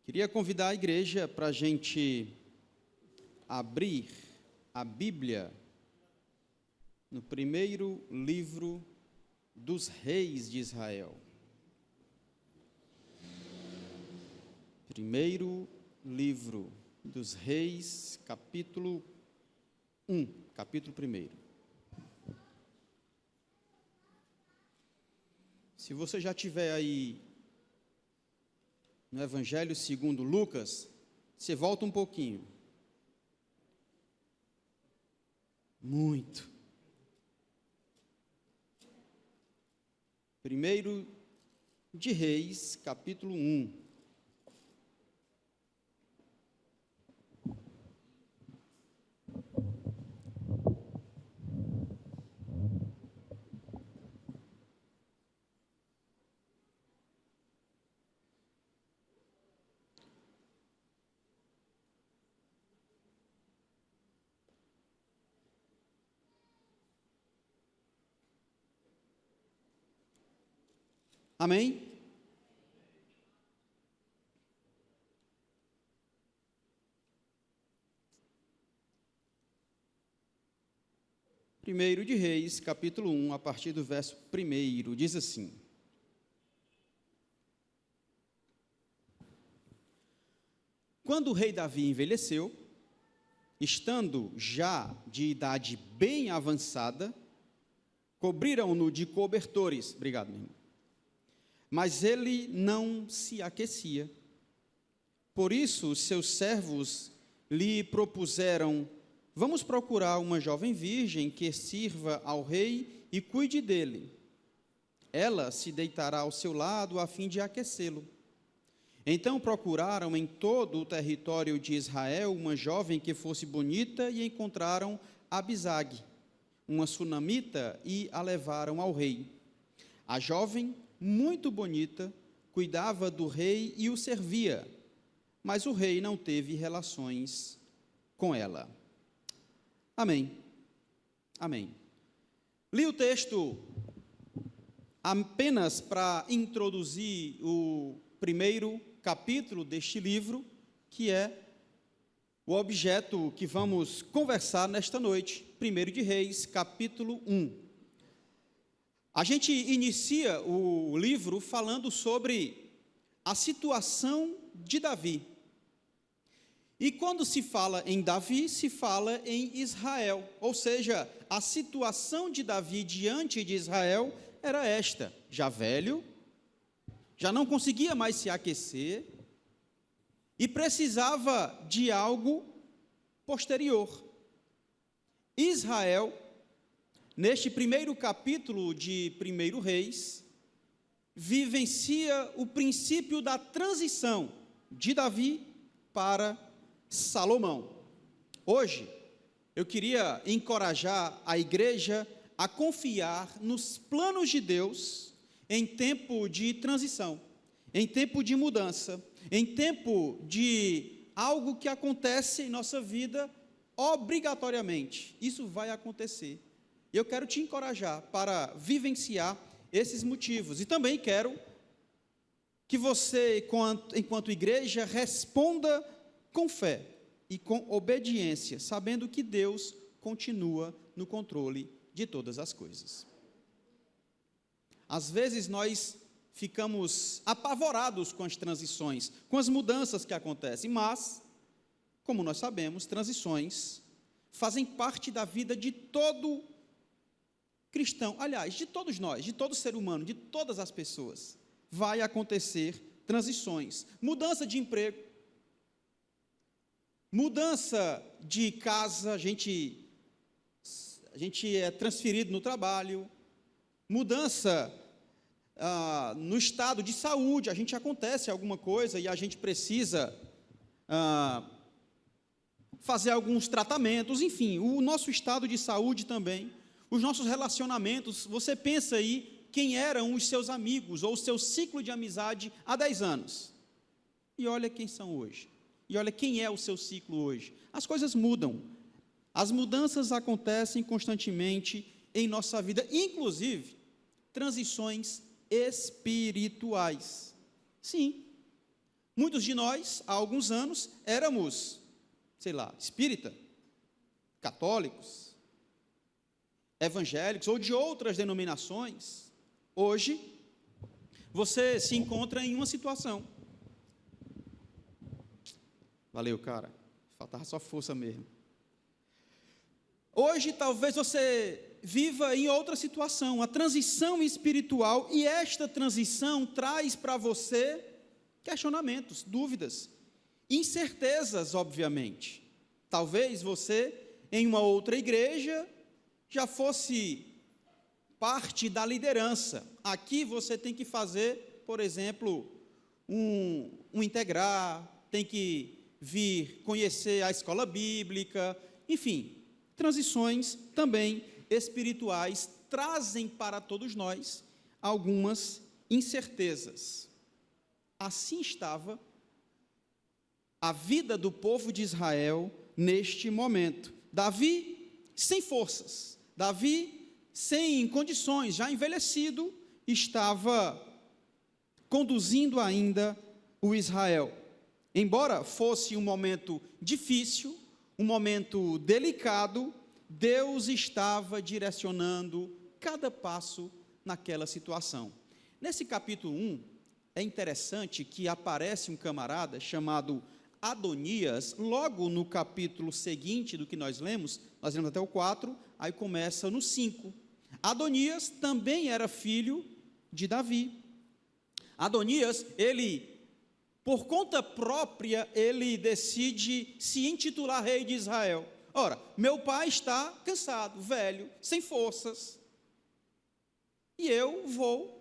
Queria convidar a igreja para a gente abrir a Bíblia no primeiro livro dos reis de Israel. Primeiro livro dos reis, capítulo 1, capítulo 1. Se você já tiver aí no Evangelho segundo Lucas, você volta um pouquinho. Muito. Primeiro de Reis, capítulo 1. Amém? Primeiro de Reis, capítulo 1, a partir do verso 1, diz assim: Quando o rei Davi envelheceu, estando já de idade bem avançada, cobriram-no de cobertores. Obrigado, meu irmão. Mas ele não se aquecia. Por isso, os seus servos lhe propuseram: vamos procurar uma jovem virgem que sirva ao rei e cuide dele. Ela se deitará ao seu lado a fim de aquecê-lo. Então procuraram em todo o território de Israel uma jovem que fosse bonita e encontraram Abisag, uma sunamita, e a levaram ao rei. A jovem, muito bonita, cuidava do rei e o servia, mas o rei não teve relações com ela. Amém. Amém. Li o texto apenas para introduzir o primeiro capítulo deste livro, que é o objeto que vamos conversar nesta noite, 1 de Reis, capítulo 1. A gente inicia o livro falando sobre a situação de Davi. E quando se fala em Davi, se fala em Israel, ou seja, a situação de Davi diante de Israel era esta: já velho, já não conseguia mais se aquecer e precisava de algo posterior. Israel, neste primeiro capítulo de 1 Reis, vivencia o princípio da transição de Davi para Salomão. Hoje, eu queria encorajar a igreja a confiar nos planos de Deus em tempo de transição, em tempo de mudança, em tempo de algo que acontece em nossa vida obrigatoriamente. Isso vai acontecer. Eu quero te encorajar para vivenciar esses motivos. E também quero que você, enquanto igreja, responda com fé e com obediência, sabendo que Deus continua no controle de todas as coisas. Às vezes nós ficamos apavorados com as transições, com as mudanças que acontecem, mas, como nós sabemos, transições fazem parte da vida de todo cristão, aliás, de todos nós, de todo ser humano, de todas as pessoas. Vai acontecer transições, mudança de emprego, mudança de casa, a gente é transferido no trabalho, mudança no estado de saúde, acontece alguma coisa e a gente precisa fazer alguns tratamentos, enfim, o nosso estado de saúde também, os nossos relacionamentos. Você pensa aí quem eram os seus amigos ou o seu ciclo de amizade há 10 anos, e olha quem são hoje, e olha quem é o seu ciclo hoje. As coisas mudam, as mudanças acontecem constantemente em nossa vida, inclusive transições espirituais. Sim, Muitos de nós, há alguns anos, éramos, sei lá, espírita, católicos, evangélicos ou de outras denominações. Hoje, você se encontra em uma situação. Valeu, cara. Faltava só força mesmo. Hoje, talvez você viva em outra situação, a transição espiritual, e esta transição traz para você questionamentos, dúvidas, incertezas, obviamente. Talvez você, em uma outra igreja, já fosse parte da liderança. Aqui você tem que fazer, por exemplo, um integrar, tem que vir conhecer a escola bíblica, enfim, transições também espirituais trazem para todos nós algumas incertezas. Assim estava a vida do povo de Israel neste momento. Davi sem forças, Davi sem condições, já envelhecido, estava conduzindo ainda o Israel. Embora fosse um momento difícil, um momento delicado, Deus estava direcionando cada passo naquela situação. Nesse capítulo 1, é interessante que aparece um camarada chamado Adonias, logo no capítulo seguinte do que nós lemos até o 4, aí começa no 5. Adonias também era filho de Davi. Adonias, ele, por conta própria, ele decide se intitular rei de Israel. Ora, meu pai está cansado, velho, sem forças, e eu vou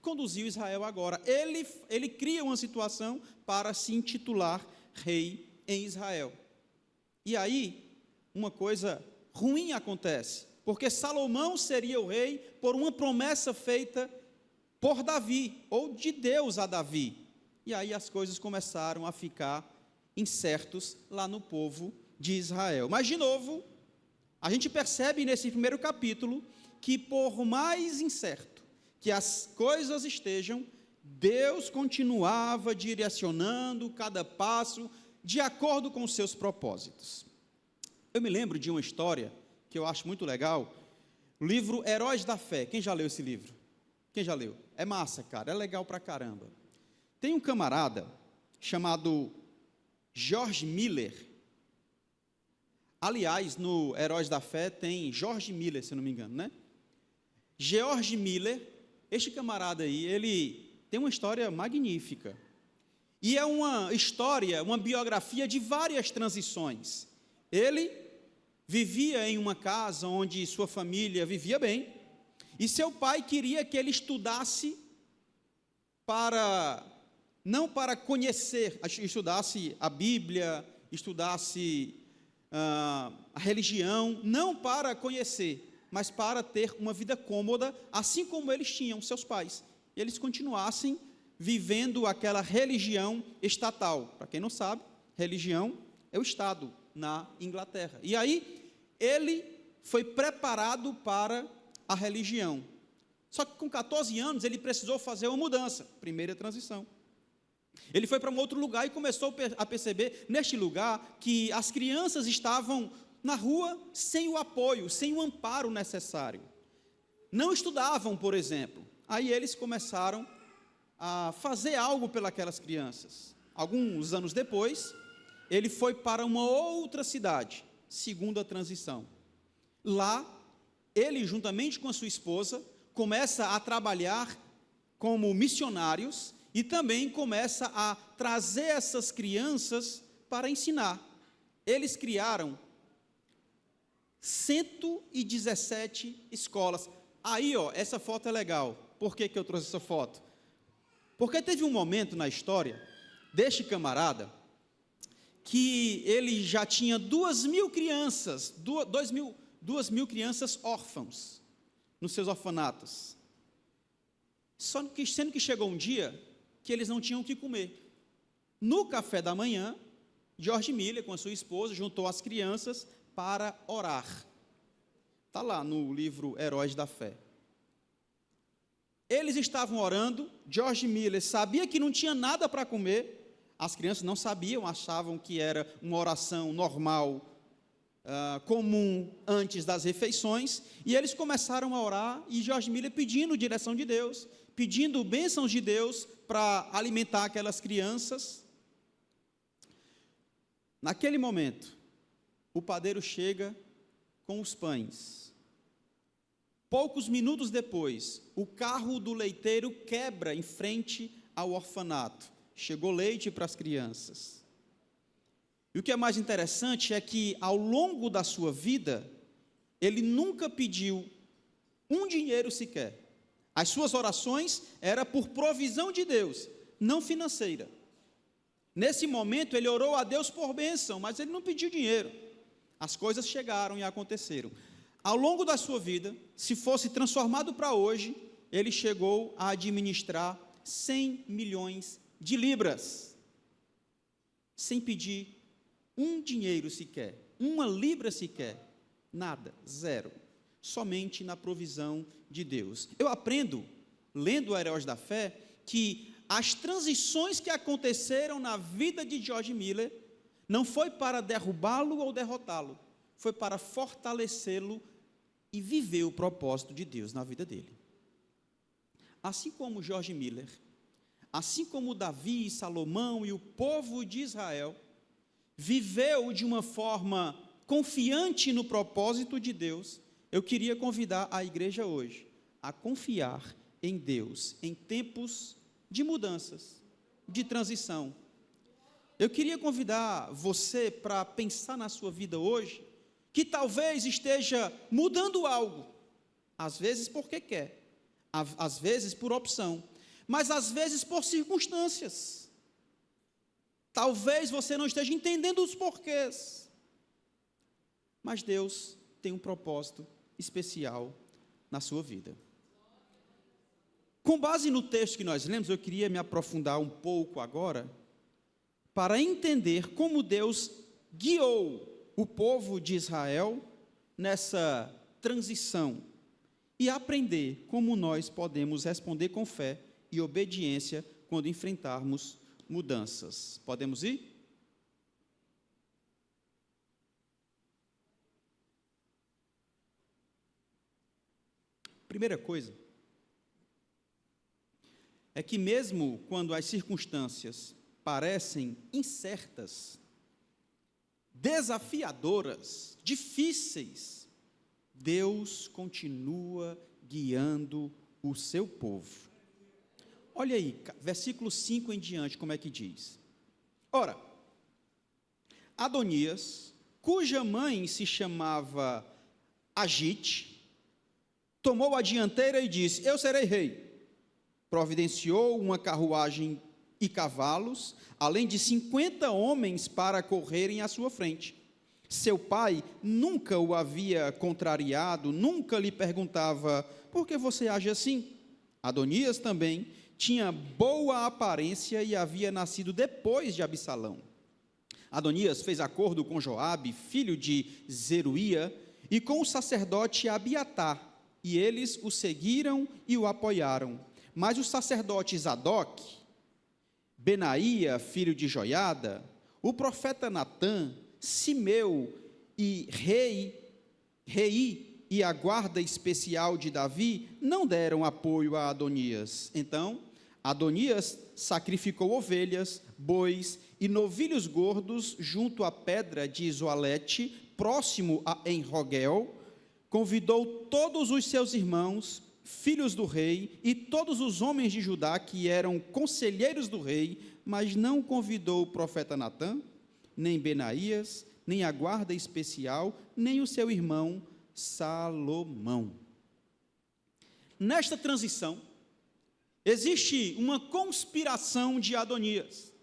conduzir Israel agora. Ele cria uma situação para se intitular rei em Israel. E aí, uma coisa ruim acontece, porque Salomão seria o rei por uma promessa feita por Davi, ou de Deus a Davi. E aí as coisas começaram a ficar incertos lá no povo de Israel. Mas, de novo, a gente percebe nesse primeiro capítulo que, por mais incerto que as coisas estejam, Deus continuava direcionando cada passo de acordo com os seus propósitos. Eu me lembro de uma história que eu acho muito legal, o livro Heróis da Fé. Quem já leu esse livro? Quem já leu? É massa, cara, é legal pra caramba. Tem um camarada chamado George Miller. Aliás, no Heróis da Fé tem George Miller, se eu não me engano, né? George Miller, este camarada aí, ele tem uma história magnífica. E é uma história, uma biografia de várias transições. Ele vivia em uma casa onde sua família vivia bem, e seu pai queria que ele estudasse não para conhecer, estudasse a Bíblia, estudasse a religião, não para conhecer, mas para ter uma vida cômoda, assim como eles tinham, seus pais. E eles continuassem vivendo aquela religião estatal. Para quem não sabe, religião é o Estado na Inglaterra. E aí, ele foi preparado para a religião. Só que com 14 anos, ele precisou fazer uma mudança, primeira transição. Ele foi para um outro lugar e começou a perceber, neste lugar, que as crianças estavam na rua sem o apoio, sem o amparo necessário. Não estudavam, por exemplo. Aí eles começaram a fazer algo pelas crianças. Alguns anos depois, ele foi para uma outra cidade, segunda transição. Lá, ele, juntamente com a sua esposa, começa a trabalhar como missionários e também começa a trazer essas crianças para ensinar. Eles criaram 117 escolas. Aí, essa foto é legal. Por que eu trouxe essa foto? Porque teve um momento na história deste camarada que ele já tinha 2.000 crianças, 2.000 crianças órfãos nos seus orfanatos. Sendo que chegou um dia que eles não tinham o que comer. No café da manhã, George Miller, com a sua esposa, juntou as crianças para orar. Está lá no livro Heróis da Fé. Eles estavam orando, George Miller sabia que não tinha nada para comer, As crianças não sabiam, achavam que era uma oração normal, comum, antes das refeições, e eles começaram a orar, e George Miller pedindo direção de Deus, pedindo bênçãos de Deus para alimentar aquelas crianças. Naquele momento, o padeiro chega com os pães. Poucos minutos depois, o carro do leiteiro quebra em frente ao orfanato. Chegou leite para as crianças. E o que é mais interessante é que, ao longo da sua vida, ele nunca pediu um dinheiro sequer. As suas orações eram por provisão de Deus, não financeira. Nesse momento, ele orou a Deus por bênção, mas ele não pediu dinheiro. As coisas chegaram e aconteceram. Ao longo da sua vida, se fosse transformado para hoje, ele chegou a administrar 100 milhões de libras, sem pedir um dinheiro sequer, uma libra sequer, nada, zero, somente na provisão de Deus. Eu aprendo, lendo o Heróis da Fé, que as transições que aconteceram na vida de George Miller não foi para derrubá-lo ou derrotá-lo, foi para fortalecê-lo e viver o propósito de Deus na vida dele. Assim como George Miller, assim como Davi, Salomão e o povo de Israel, viveu de uma forma confiante no propósito de Deus, eu queria convidar a igreja hoje a confiar em Deus, em tempos de mudanças, de transição. Eu queria convidar você para pensar na sua vida hoje, que talvez esteja mudando algo, às vezes porque quer, às vezes por opção, mas às vezes por circunstâncias. Talvez você não esteja entendendo os porquês, mas Deus tem um propósito especial na sua vida. Com base no texto que nós lemos, eu queria me aprofundar um pouco agora, para entender como Deus guiou o povo de Israel nessa transição e aprender como nós podemos responder com fé e obediência quando enfrentarmos mudanças. Podemos ir? Primeira coisa é que mesmo quando as circunstâncias parecem incertas, desafiadoras, difíceis, Deus continua guiando o seu povo. Olha aí, versículo 5 em diante, como é que diz? Ora, Adonias, cuja mãe se chamava Agite, tomou a dianteira e disse: eu serei rei. Providenciou uma carruagem e cavalos, além de 50 homens para correrem à sua frente. Seu pai nunca o havia contrariado, nunca lhe perguntava: por que você age assim? Adonias também tinha boa aparência e havia nascido depois de Absalão. Adonias fez acordo com Joabe, filho de Zeruía, e com o sacerdote Abiatar, e eles o seguiram e o apoiaram. Mas os sacerdotes Zadok, Benaía, filho de Joiada, o profeta Natã, Simeu e Rei e a guarda especial de Davi não deram apoio a Adonias. Então, Adonias sacrificou ovelhas, bois e novilhos gordos junto à pedra de Zoalete, próximo a Enrogel, convidou todos os seus irmãos, filhos do rei, e todos os homens de Judá que eram conselheiros do rei, mas não convidou o profeta Natã, nem Benaías, nem a guarda especial, nem o seu irmão Salomão. Nesta transição, existe uma conspiração de Adonias.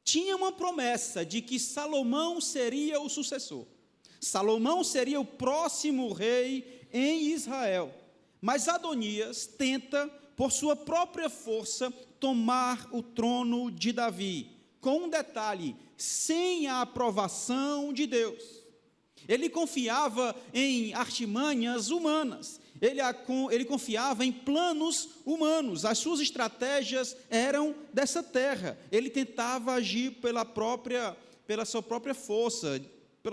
Tinha uma promessa de que Salomão seria o sucessor. Salomão seria o próximo rei em Israel. Mas Adonias tenta, por sua própria força, tomar o trono de Davi, com um detalhe: sem a aprovação de Deus. Ele confiava em artimanhas humanas, ele confiava em planos humanos, as suas estratégias eram dessa terra, ele tentava agir pela sua própria força,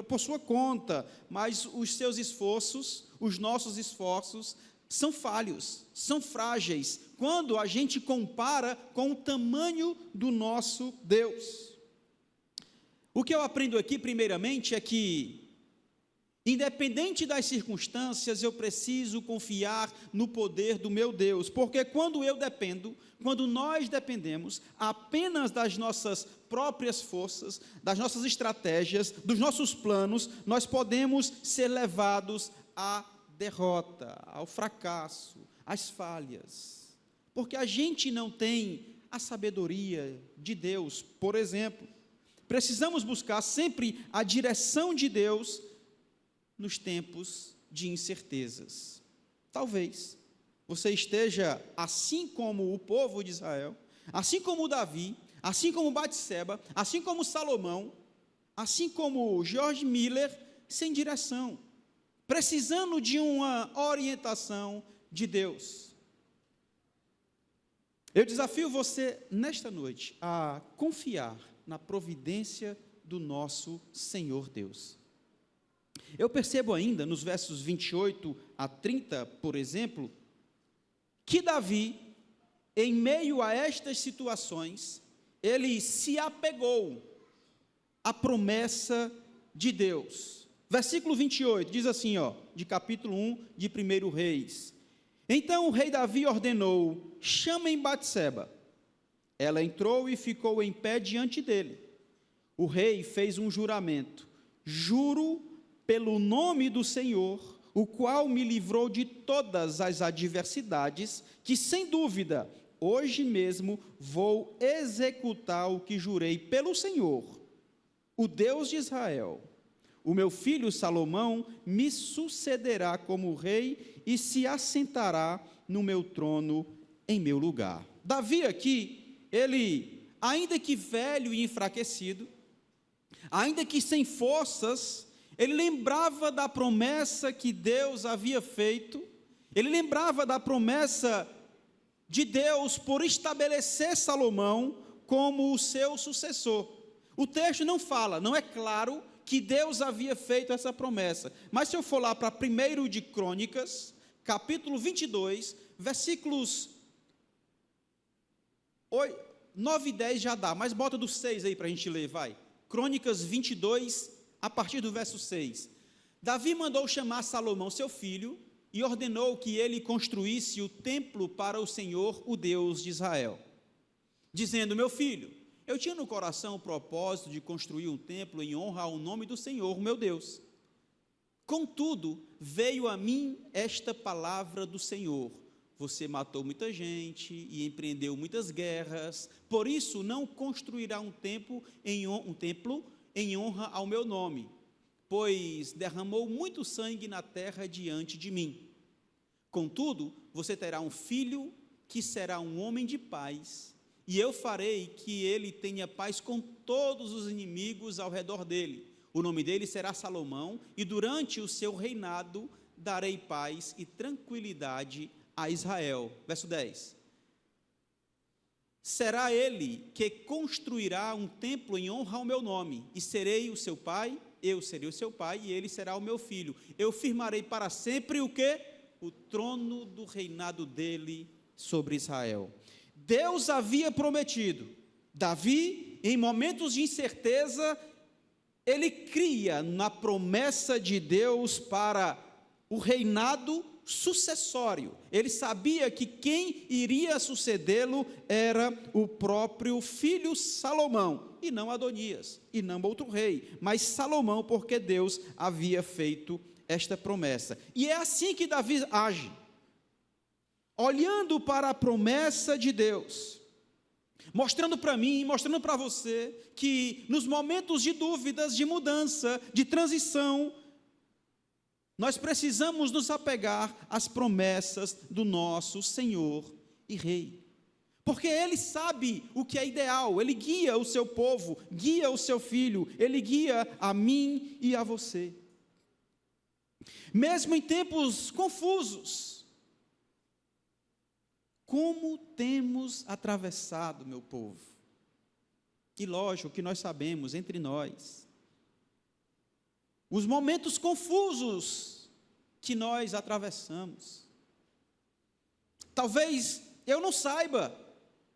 por sua conta, mas os seus esforços, os nossos esforços, são falhos, são frágeis, quando a gente compara com o tamanho do nosso Deus. O que eu aprendo aqui, primeiramente, é que, independente das circunstâncias, eu preciso confiar no poder do meu Deus, porque quando nós dependemos apenas das nossas próprias forças, das nossas estratégias, dos nossos planos, nós podemos ser levados à derrota, ao fracasso, às falhas, porque a gente não tem a sabedoria de Deus. Por exemplo, precisamos buscar sempre a direção de Deus nos tempos de incertezas. Talvez você esteja assim como o povo de Israel, assim como Davi, assim como Batseba, assim como Salomão, assim como George Miller, sem direção, precisando de uma orientação de Deus. Eu desafio você nesta noite a confiar na providência do nosso Senhor Deus. Eu percebo ainda nos versos 28 a 30, por exemplo, que Davi, em meio a estas situações, ele se apegou à promessa de Deus. Versículo 28, diz assim, de capítulo 1 de 1 Reis. Então o rei Davi ordenou: chamem Batseba. Ela entrou e ficou em pé diante dele. O rei fez um juramento: juro pelo nome do Senhor, o qual me livrou de todas as adversidades, que sem dúvida, hoje mesmo vou executar o que jurei pelo Senhor, o Deus de Israel. O meu filho Salomão me sucederá como rei e se assentará no meu trono em meu lugar. Davi aqui, ele, ainda que velho e enfraquecido, ainda que sem forças, ele lembrava da promessa que Deus havia feito, ele lembrava da promessa de Deus por estabelecer Salomão como o seu sucessor. O texto não fala, não é claro que Deus havia feito essa promessa, mas se eu for lá para 1 de Crônicas, capítulo 22, versículos 9 e 10 já dá, mas bota do 6 aí para a gente ler, vai. Crônicas 22, a partir do verso 6. Davi mandou chamar Salomão, seu filho, e ordenou que ele construísse o templo para o Senhor, o Deus de Israel, dizendo: meu filho, eu tinha no coração o propósito de construir um templo em honra ao nome do Senhor, meu Deus. Contudo, veio a mim esta palavra do Senhor: você matou muita gente e empreendeu muitas guerras, por isso não construirá um templo em honra ao meu nome, pois derramou muito sangue na terra diante de mim. Contudo, você terá um filho que será um homem de paz, e eu farei que ele tenha paz com todos os inimigos ao redor dele. O nome dele será Salomão, e durante o seu reinado darei paz e tranquilidade a Israel. Verso 10. Será ele que construirá um templo em honra ao meu nome, e serei o seu pai, eu serei o seu pai, e ele será o meu filho. Eu firmarei para sempre o quê? O trono do reinado dele sobre Israel. Deus havia prometido. Davi, em momentos de incerteza, ele cria na promessa de Deus para o reinado sucessório. Ele sabia que quem iria sucedê-lo era o próprio filho Salomão, e não Adonias, e não outro rei, mas Salomão, porque Deus havia feito esta promessa. E é assim que Davi age, olhando para a promessa de Deus, mostrando para mim, mostrando para você, que nos momentos de dúvidas, de mudança, de transição, nós precisamos nos apegar às promessas do nosso Senhor e Rei, porque Ele sabe o que é ideal. Ele guia o seu povo, guia o seu filho, Ele guia a mim e a você. Mesmo em tempos confusos, como temos atravessado, meu povo. E lógico que nós sabemos, entre nós, os momentos confusos que nós atravessamos. Talvez eu não saiba,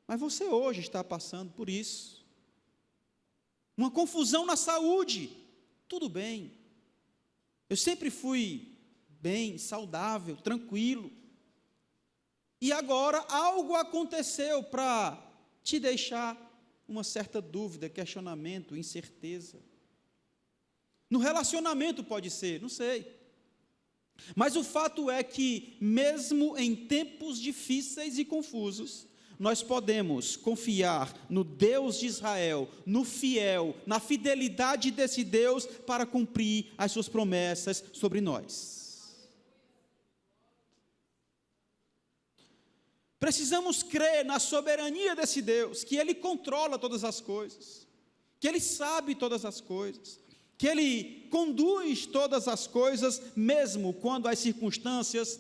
mas você hoje está passando por isso. Uma confusão na saúde, tudo bem. Eu sempre fui bem, saudável, tranquilo. E agora algo aconteceu para te deixar uma certa dúvida, questionamento, incerteza. No relacionamento pode ser, não sei. Mas o fato é que, mesmo em tempos difíceis e confusos, nós podemos confiar no Deus de Israel, no fiel, na fidelidade desse Deus para cumprir as suas promessas sobre nós. Precisamos crer na soberania desse Deus, que Ele controla todas as coisas, que Ele sabe todas as coisas, que Ele conduz todas as coisas, mesmo quando as circunstâncias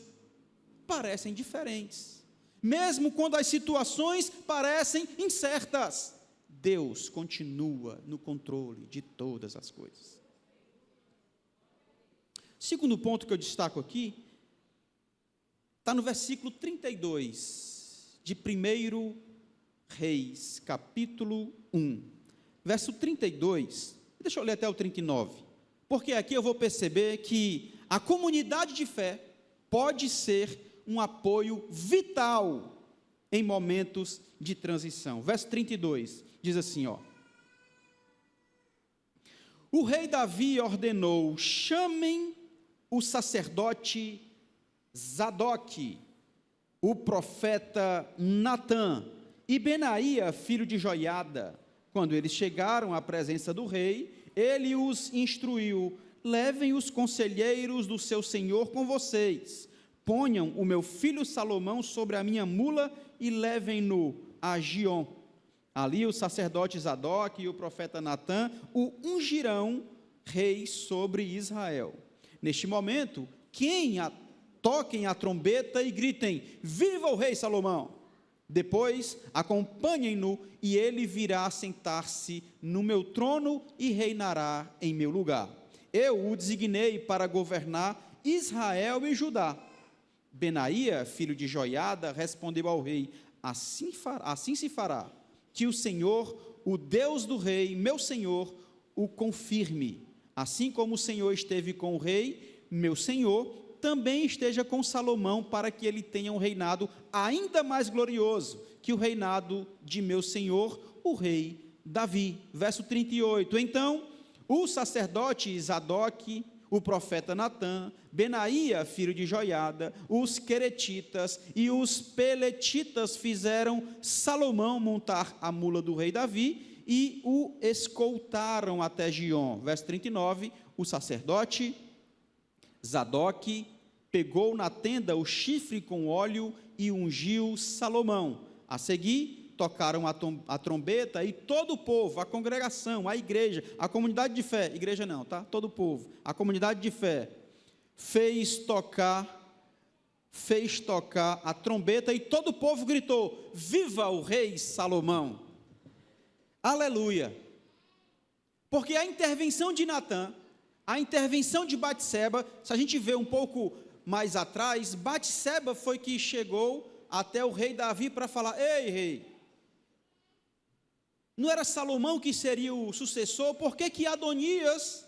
parecem diferentes. Mesmo quando as situações parecem incertas, Deus continua no controle de todas as coisas. Segundo ponto que eu destaco aqui, está no versículo 32, de 1 Reis, capítulo 1. Verso 32, deixa eu ler até o 39, porque aqui eu vou perceber que a comunidade de fé pode ser um apoio vital em momentos de transição. Verso 32, diz assim, o rei Davi ordenou, chamem o sacerdote Zadoque, o profeta Natã e Benaia, filho de Joiada. Quando eles chegaram à presença do rei, ele os instruiu, levem os conselheiros do seu senhor com vocês, ponham o meu filho Salomão sobre a minha mula e levem-no a Giom. Ali o sacerdote Zadoque e o profeta Natã o ungirão rei sobre Israel. Neste momento, toquem a trombeta e gritem, viva o rei Salomão! Depois, acompanhem-no e ele virá sentar-se no meu trono e reinará em meu lugar. Eu o designei para governar Israel e Judá. Benaia, filho de Joiada, respondeu ao rei, assim se fará, que o Senhor, o Deus do rei, meu senhor, o confirme. Assim como o Senhor esteve com o rei, meu senhor, também esteja com Salomão, para que ele tenha um reinado ainda mais glorioso que o reinado de meu senhor, o rei Davi. Verso 38, então, o sacerdote Zadoque, o profeta Natã, Benaia, filho de Joiada, os queretitas e os peletitas fizeram Salomão montar a mula do rei Davi e o escoltaram até Giom. Verso 39, o sacerdote Zadoque pegou na tenda o chifre com óleo e ungiu Salomão. A seguir, tocaram a trombeta e todo o povo, a congregação, a igreja, a comunidade de fé, igreja não, tá? Todo o povo, a comunidade de fé, fez tocar a trombeta e todo o povo gritou, viva o rei Salomão! Aleluia! Porque a intervenção de Natã, a intervenção de Batseba, se a gente vê um pouco mais atrás, Batseba foi que chegou até o rei Davi para falar, ei rei, não era Salomão que seria o sucessor? Por que Adonias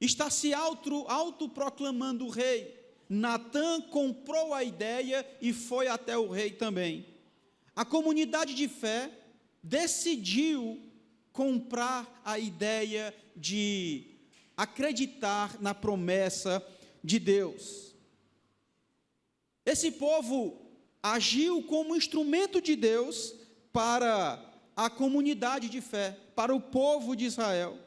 está se autoproclamando rei? Natã comprou a ideia e foi até o rei também. A comunidade de fé decidiu comprar a ideia de acreditar na promessa de Deus. Esse povo agiu como instrumento de Deus para a comunidade de fé, para o povo de Israel.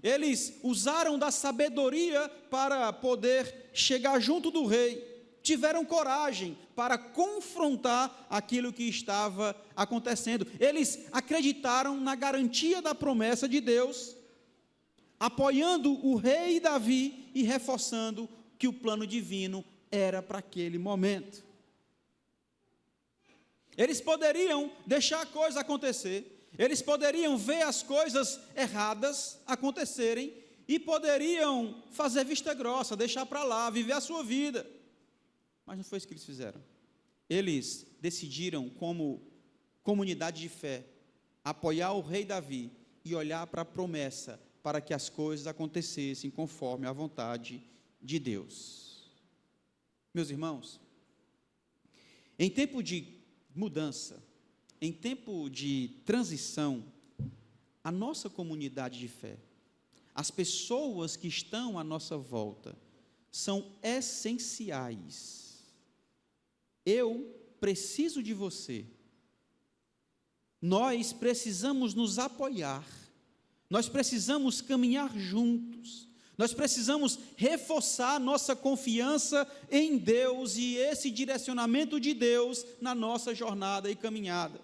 Eles usaram da sabedoria para poder chegar junto do rei, tiveram coragem para confrontar aquilo que estava acontecendo. Eles acreditaram na garantia da promessa de Deus, apoiando o rei Davi e reforçando que o plano divino era para aquele momento. Eles poderiam deixar a coisa acontecer, eles poderiam ver as coisas erradas acontecerem e poderiam fazer vista grossa, deixar para lá, viver a sua vida. Mas não foi isso que eles fizeram. Eles decidiram, como comunidade de fé, apoiar o rei Davi e olhar para a promessa, para que as coisas acontecessem conforme a vontade de Deus. Meus irmãos, em tempo de mudança, em tempo de transição, a nossa comunidade de fé, as pessoas que estão à nossa volta, são essenciais. Eu preciso de você. Nós precisamos nos apoiar. Nós precisamos caminhar juntos. Nós precisamos reforçar nossa confiança em Deus e esse direcionamento de Deus na nossa jornada e caminhada.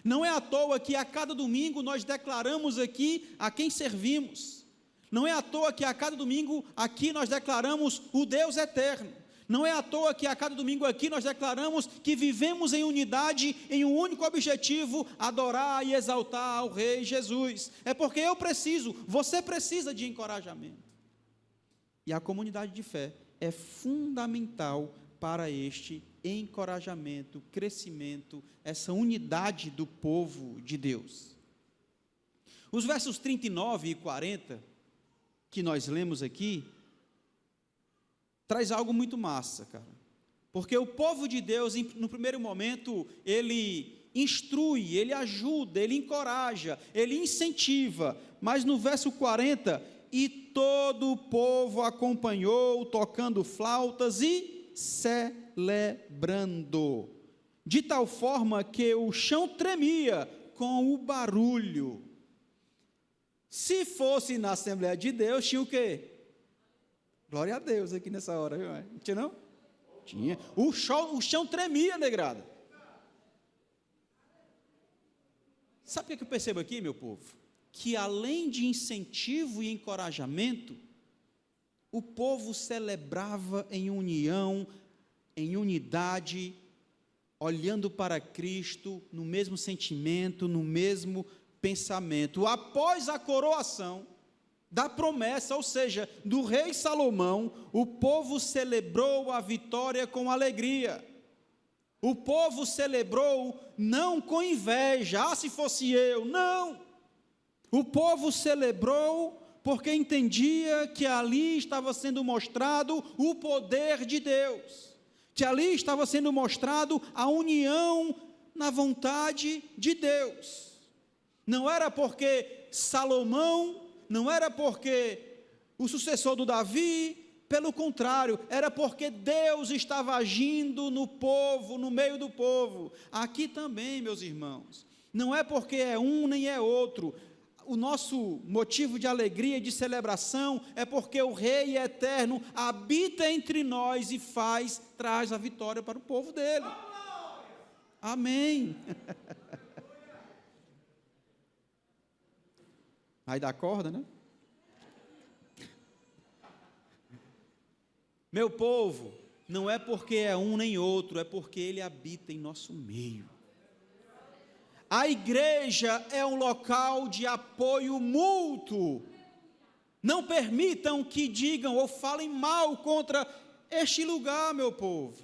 Não é à toa que a cada domingo nós declaramos aqui a quem servimos. Não é à toa que a cada domingo aqui nós declaramos o Deus eterno. Não é à toa que a cada domingo aqui nós declaramos que vivemos em unidade, em um único objetivo, adorar e exaltar ao Rei Jesus. É porque eu preciso, você precisa de encorajamento. E a comunidade de fé é fundamental para este encorajamento, crescimento, essa unidade do povo de Deus. Os versos 39 e 40, que nós lemos aqui, traz algo muito massa, cara. Porque o povo de Deus, no primeiro momento, ele instrui, ele ajuda, ele encoraja, ele incentiva. Mas no verso 40, e todo o povo acompanhou, tocando flautas e celebrando, de tal forma que o chão tremia com o barulho. Se fosse na Assembleia de Deus, tinha o quê? Glória a Deus aqui nessa hora, viu? Não tinha não? Tinha. O chão tremia, negrada. Sabe o que eu percebo aqui, meu povo? Que além de incentivo e encorajamento, o povo celebrava em união, em unidade, olhando para Cristo, no mesmo sentimento, no mesmo pensamento. Após a coroação da promessa, ou seja, do rei Salomão, o povo celebrou a vitória com alegria. O povo celebrou não com inveja, se fosse eu, não. O povo celebrou porque entendia que ali estava sendo mostrado o poder de Deus, que ali estava sendo mostrado a união na vontade de Deus. Não era porque Salomão, não era porque o sucessor do Davi, pelo contrário, era porque Deus estava agindo no povo, no meio do povo. Aqui também, meus irmãos, não é porque é um nem é outro. O nosso motivo de alegria e de celebração é porque o Rei eterno habita entre nós e traz a vitória para o povo dele. Amém. Aí dá corda, né? Meu povo, não é porque é um nem outro, é porque ele habita em nosso meio. A igreja é um local de apoio mútuo. Não permitam que digam ou falem mal contra este lugar, meu povo.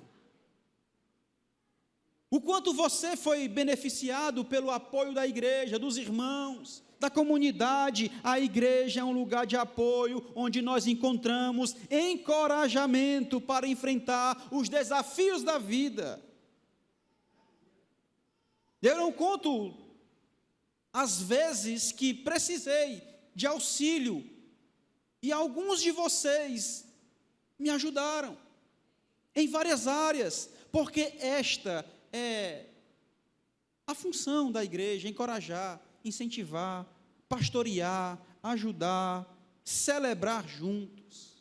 O quanto você foi beneficiado pelo apoio da igreja, dos irmãos, da comunidade. A igreja é um lugar de apoio, onde nós encontramos encorajamento para enfrentar os desafios da vida. Eu não conto as vezes que precisei de auxílio, e alguns de vocês me ajudaram, em várias áreas, porque esta é a função da igreja: encorajar, incentivar, pastorear, ajudar, celebrar juntos.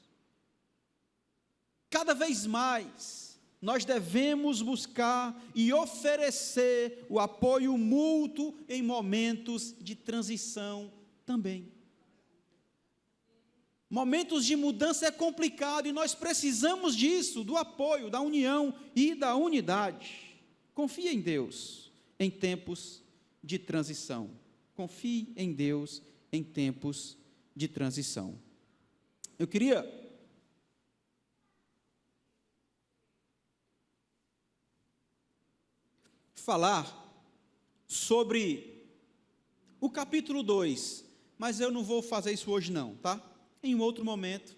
Cada vez mais, nós devemos buscar e oferecer o apoio mútuo em momentos de transição também. Momentos de mudança é complicado e nós precisamos disso, do apoio, da união e da unidade. Confie em Deus em tempos de transição. Confie em Deus em tempos de transição. Eu queria falar sobre o capítulo 2, mas eu não vou fazer isso hoje não, tá? Em um outro momento,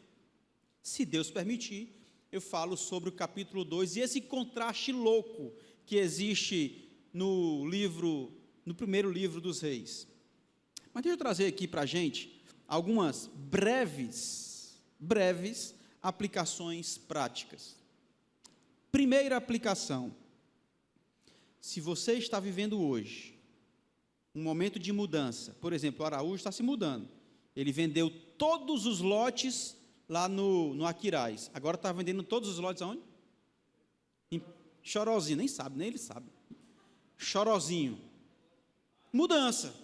se Deus permitir, eu falo sobre o capítulo 2 e esse contraste louco que existe no primeiro livro dos Reis. Mas deixa eu trazer aqui para a gente algumas breves aplicações práticas. Primeira aplicação: se você está vivendo hoje um momento de mudança, por exemplo, o Araújo está se mudando, ele vendeu todos os lotes lá no Aquiraz, agora está vendendo todos os lotes aonde? Em Chorozinho, nem ele sabe, Chorozinho, mudança,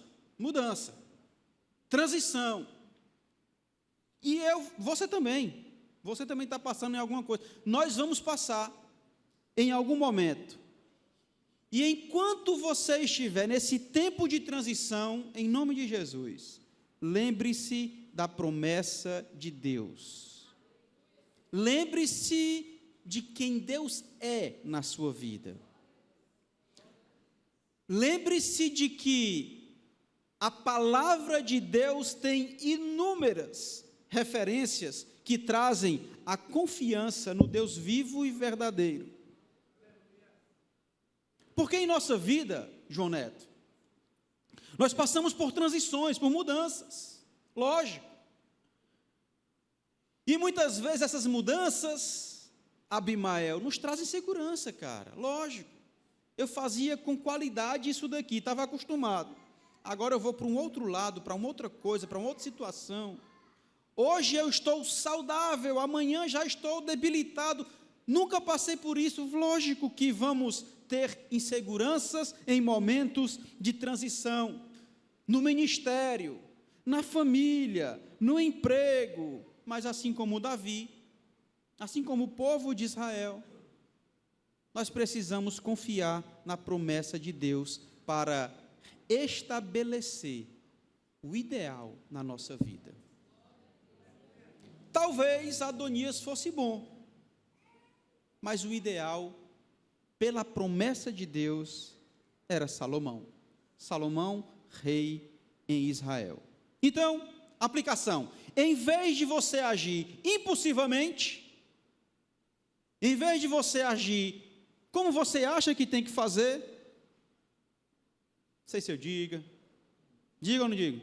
transição, e você também está passando em alguma coisa, nós vamos passar em algum momento, e enquanto você estiver nesse tempo de transição, em nome de Jesus, lembre-se da promessa de Deus, lembre-se de quem Deus é na sua vida, lembre-se de que a palavra de Deus tem inúmeras referências que trazem a confiança no Deus vivo e verdadeiro. Porque em nossa vida, João Neto, nós passamos por transições, por mudanças, lógico. E muitas vezes essas mudanças, Abimael, nos trazem segurança, cara, lógico. Eu fazia com qualidade isso daqui, estava acostumado. Agora eu vou para um outro lado, para uma outra coisa, para uma outra situação. Hoje eu estou saudável, amanhã já estou debilitado. Nunca passei por isso, lógico que vamos ter inseguranças em momentos de transição, no ministério, na família, no emprego, mas assim como Davi, assim como o povo de Israel, nós precisamos confiar na promessa de Deus para estabelecer o ideal na nossa vida. Talvez Adonias fosse bom, mas o ideal, pela promessa de Deus, era Salomão. Salomão, rei em Israel. Então, aplicação: em vez de você agir impulsivamente, em vez de você agir como você acha que tem que fazer, não sei se eu diga ou não digo?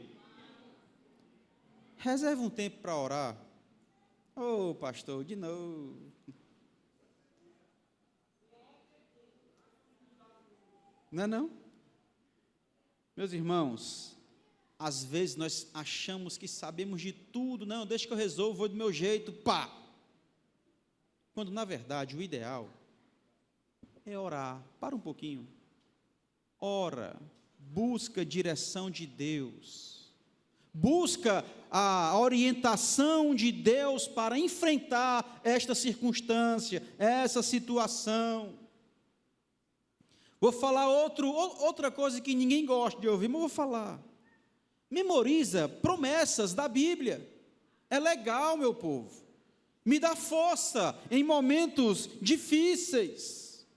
Reserva um tempo para orar. Ô, pastor, de novo. Não é não? Meus irmãos, às vezes nós achamos que sabemos de tudo, não, deixa que eu resolvo, vou do meu jeito, pá. Quando na verdade o ideal é orar, para um pouquinho, ora, busca direção de Deus, busca a orientação de Deus para enfrentar esta circunstância, essa situação. Vou falar outra coisa que ninguém gosta de ouvir, mas vou falar. Memoriza promessas da Bíblia. É legal, meu povo. Me dá força em momentos difíceis.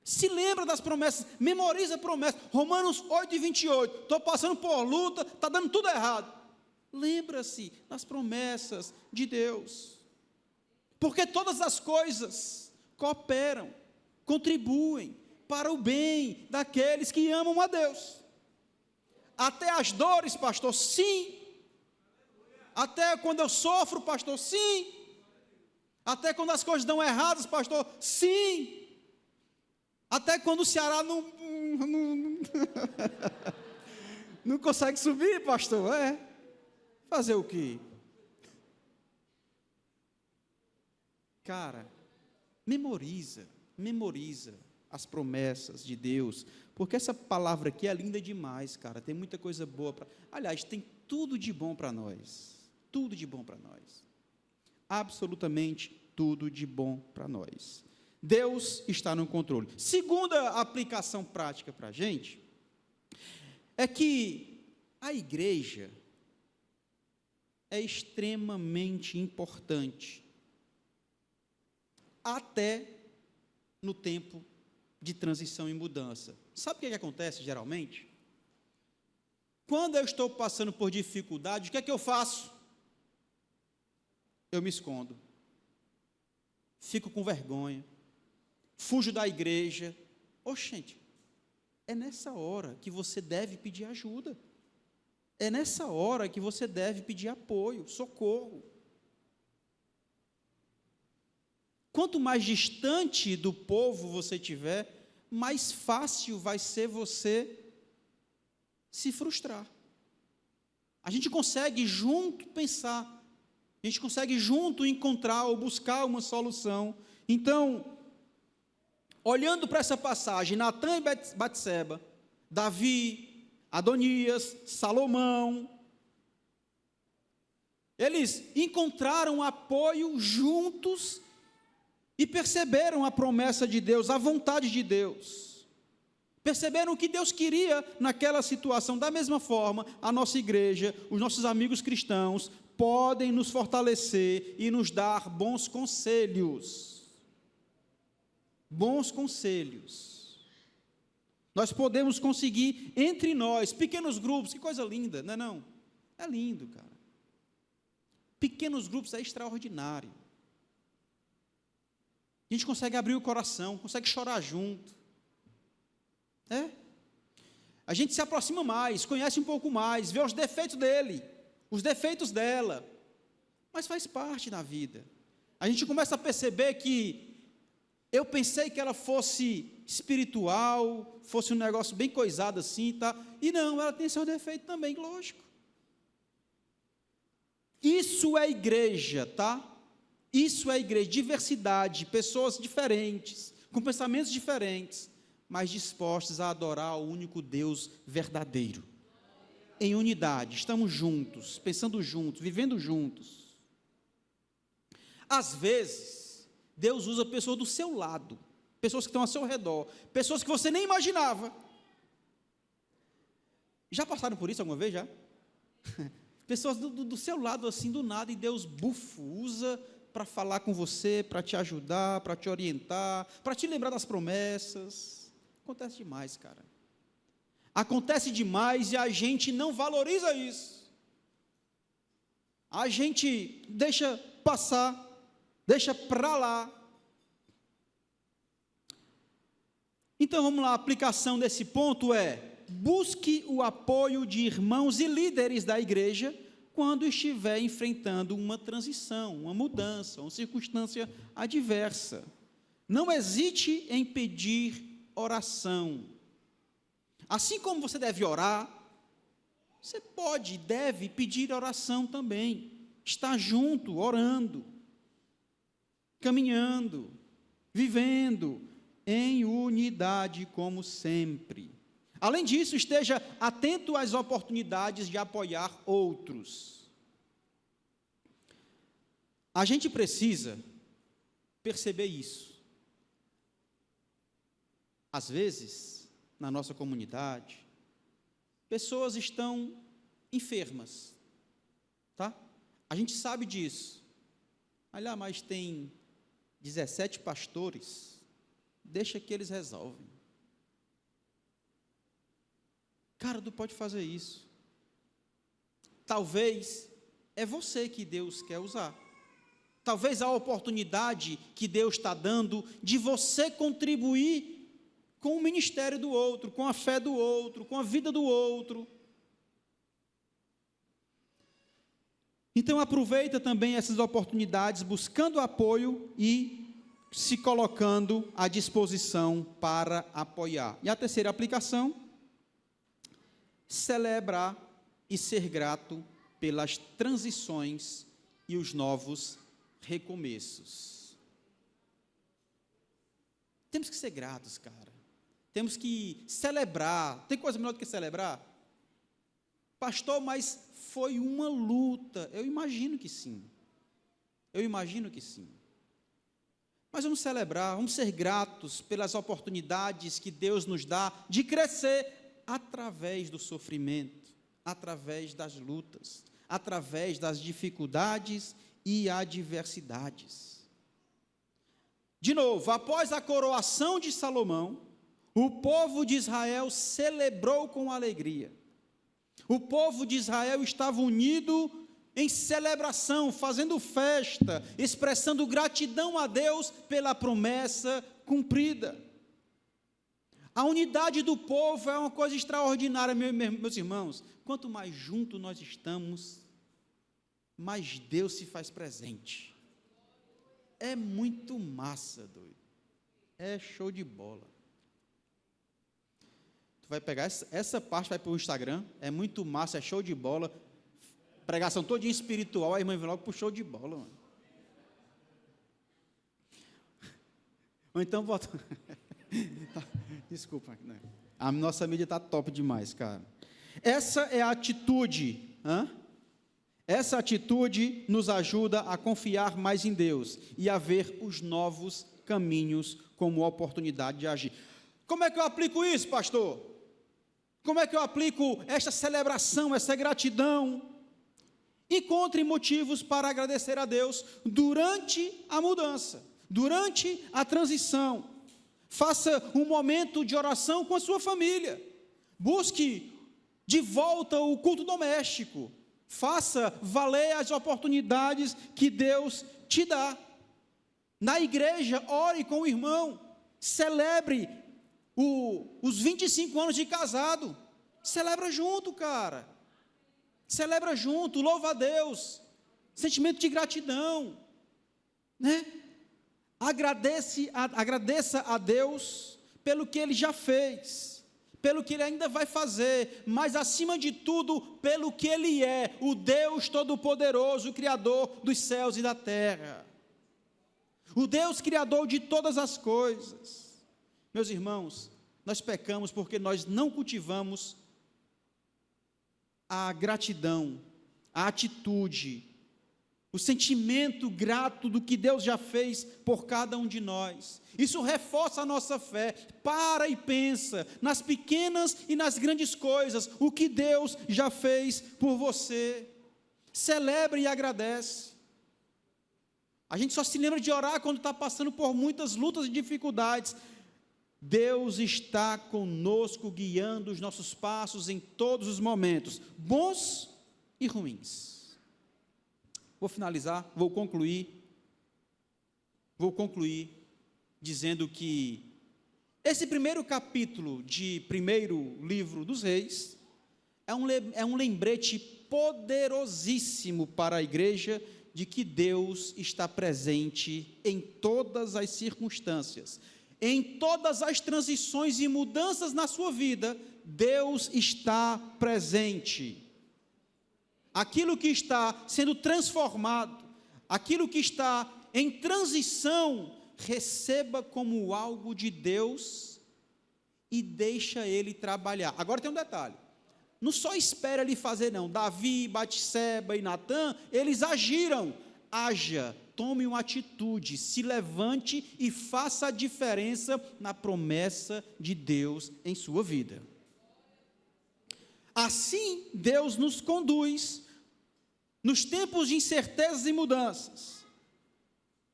Se lembra das promessas, memoriza a promessa. Romanos 8:28. Estou passando por luta, está dando tudo errado. Lembra-se das promessas de Deus. Porque todas as coisas cooperam, contribuem para o bem daqueles que amam a Deus. Até as dores, pastor, sim. Até quando eu sofro, pastor, sim. Até quando as coisas dão erradas, pastor, sim. Até quando o Ceará não consegue subir, pastor, fazer o quê? Cara, memoriza as promessas de Deus, porque essa palavra aqui é linda demais, cara, tem muita coisa boa, aliás, tem tudo de bom para nós, absolutamente tudo de bom para nós. Deus está no controle. Segunda aplicação prática para a gente, é que a igreja é extremamente importante, até no tempo de transição e mudança. Sabe o que acontece geralmente? Quando eu estou passando por dificuldade, o que é que eu faço? Eu me escondo, fico com vergonha, fujo da igreja. Gente, é nessa hora que você deve pedir ajuda, é nessa hora que você deve pedir apoio, socorro. Quanto mais distante do povo você estiver, mais fácil vai ser você se frustrar. A gente consegue junto pensar, a gente consegue junto encontrar ou buscar uma solução. Então, olhando para essa passagem, Natã e Batseba, Davi, Adonias, Salomão, eles encontraram apoio juntos e perceberam a promessa de Deus, a vontade de Deus. Perceberam o que Deus queria naquela situação. Da mesma forma, a nossa igreja, os nossos amigos cristãos, podem nos fortalecer e nos dar bons conselhos. Bons conselhos. Nós podemos conseguir entre nós, pequenos grupos, que coisa linda, não é não? É lindo, cara. Pequenos grupos é extraordinário. A gente consegue abrir o coração, consegue chorar junto. A gente se aproxima mais, conhece um pouco mais, vê os defeitos dele, os defeitos dela, mas faz parte da vida. A gente começa a perceber que eu pensei que ela fosse espiritual, fosse um negócio bem coisado assim, tá? E não, ela tem seu defeito também, lógico. Isso é igreja, tá? Isso é igreja, diversidade, pessoas diferentes, com pensamentos diferentes, mas dispostos a adorar o único Deus verdadeiro. Em unidade, estamos juntos, pensando juntos, vivendo juntos. Às vezes, Deus usa pessoas do seu lado, pessoas que estão ao seu redor, pessoas que você nem imaginava. Já passaram por isso alguma vez, já? Pessoas do seu lado, assim, do nada, e Deus, usa para falar com você, para te ajudar, para te orientar, para te lembrar das promessas. Acontece demais, cara. Acontece demais e a gente não valoriza isso. A gente deixa passar, deixa para lá. Então vamos lá, a aplicação desse ponto é: busque o apoio de irmãos e líderes da igreja quando estiver enfrentando uma transição, uma mudança, uma circunstância adversa. Não hesite em pedir oração. Assim como você deve orar, você pode e deve pedir oração também. Estar junto, orando, caminhando, vivendo em unidade como sempre. Além disso, esteja atento às oportunidades de apoiar outros. A gente precisa perceber isso. Às vezes, na nossa comunidade, pessoas estão enfermas, tá? A gente sabe disso. Olha, mas tem 17 pastores, deixa que eles resolvem. Cara, tu pode fazer isso. Talvez é você que Deus quer usar. Talvez a oportunidade que Deus está dando de você contribuir com o ministério do outro, com a fé do outro, com a vida do outro. Então aproveita também essas oportunidades, buscando apoio e se colocando à disposição para apoiar. E a terceira aplicação: celebrar e ser grato pelas transições e os novos recomeços. Temos que ser gratos, cara. Temos que celebrar. Tem coisa melhor do que celebrar? Pastor, mas foi uma luta. Eu imagino que sim. Mas vamos celebrar, vamos ser gratos pelas oportunidades que Deus nos dá de crescer através do sofrimento, através das lutas, através das dificuldades e adversidades. De novo, após a coroação de Salomão, o povo de Israel celebrou com alegria. O povo de Israel estava unido em celebração, fazendo festa, expressando gratidão a Deus pela promessa cumprida. A unidade do povo é uma coisa extraordinária, meus irmãos. Quanto mais juntos nós estamos, mais Deus se faz presente. É muito massa, doido. É show de bola. Tu vai pegar essa parte, vai para o Instagram, é muito massa, é show de bola. Pregação todinha espiritual, a irmã vem logo para o show de bola, mano. Ou então bota... Desculpa, né? A nossa mídia está top demais, cara. Essa é a atitude, Essa atitude nos ajuda a confiar mais em Deus e a ver os novos caminhos como oportunidade de agir. Como é que eu aplico isso, pastor? Como é que eu aplico esta celebração, essa gratidão? Encontre motivos para agradecer a Deus durante a mudança, durante a transição. Faça um momento de oração com a sua família. Busque de volta o culto doméstico. Faça valer as oportunidades que Deus te dá. Na igreja, ore com o irmão. Celebre os 25 anos de casado. Celebra junto, cara. Celebra junto, louva a Deus. Sentimento de gratidão, né? Agradeça a Deus pelo que Ele já fez, pelo que Ele ainda vai fazer, mas acima de tudo, pelo que Ele é, o Deus Todo-Poderoso, o Criador dos céus e da terra, o Deus Criador de todas as coisas. Meus irmãos, nós pecamos porque nós não cultivamos a gratidão, a atitude, o sentimento grato do que Deus já fez por cada um de nós. Isso reforça a nossa fé. Para e pensa nas pequenas e nas grandes coisas, o que Deus já fez por você. Celebre e agradece. A gente só se lembra de orar quando está passando por muitas lutas e dificuldades. Deus está conosco, guiando os nossos passos em todos os momentos, bons e ruins. Vou finalizar, vou concluir dizendo que esse primeiro capítulo de primeiro livro dos Reis é um lembrete poderosíssimo para a igreja de que Deus está presente em todas as circunstâncias, em todas as transições e mudanças na sua vida. Deus está presente. Aquilo que está sendo transformado, aquilo que está em transição, receba como algo de Deus e deixa Ele trabalhar. Agora tem um detalhe, não só espera Ele fazer não. Davi, Batseba e Natã, eles agiram. Haja, tome uma atitude, se levante e faça a diferença na promessa de Deus em sua vida. Assim, Deus nos conduz nos tempos de incertezas e mudanças,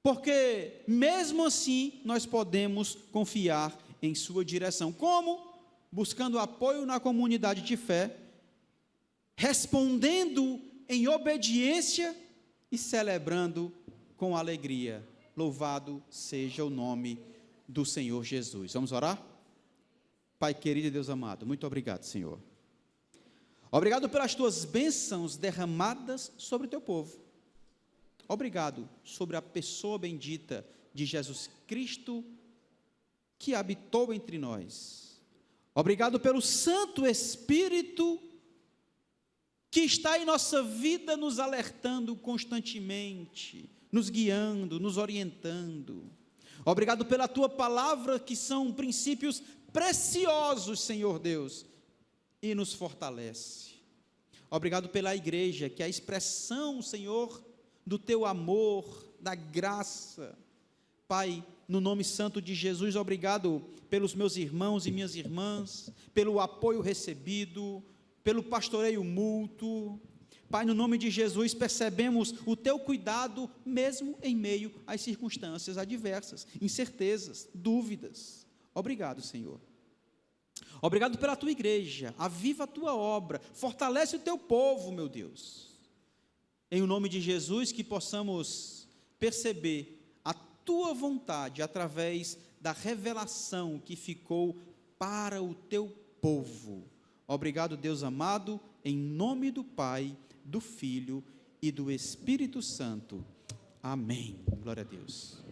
porque mesmo assim nós podemos confiar em sua direção. Como? Buscando apoio na comunidade de fé, respondendo em obediência e celebrando com alegria. Louvado seja o nome do Senhor Jesus. Vamos orar? Pai querido e Deus amado, muito obrigado, Senhor. Obrigado pelas tuas bênçãos derramadas sobre o teu povo. Obrigado sobre a pessoa bendita de Jesus Cristo que habitou entre nós. Obrigado pelo Santo Espírito que está em nossa vida nos alertando constantemente, nos guiando, nos orientando. Obrigado pela tua palavra, que são princípios preciosos, Senhor Deus, e nos fortalece. Obrigado pela igreja, que é a expressão, Senhor, do teu amor, da graça, Pai, no nome santo de Jesus, obrigado pelos meus irmãos e minhas irmãs, pelo apoio recebido, pelo pastoreio mútuo. Pai, no nome de Jesus, percebemos o teu cuidado, mesmo em meio às circunstâncias adversas, incertezas, dúvidas. Obrigado, Senhor. Obrigado pela tua igreja, aviva a tua obra, fortalece o teu povo, meu Deus. Em o nome de Jesus, que possamos perceber a tua vontade através da revelação que ficou para o teu povo. Obrigado, Deus amado, em nome do Pai, do Filho e do Espírito Santo. Amém. Glória a Deus.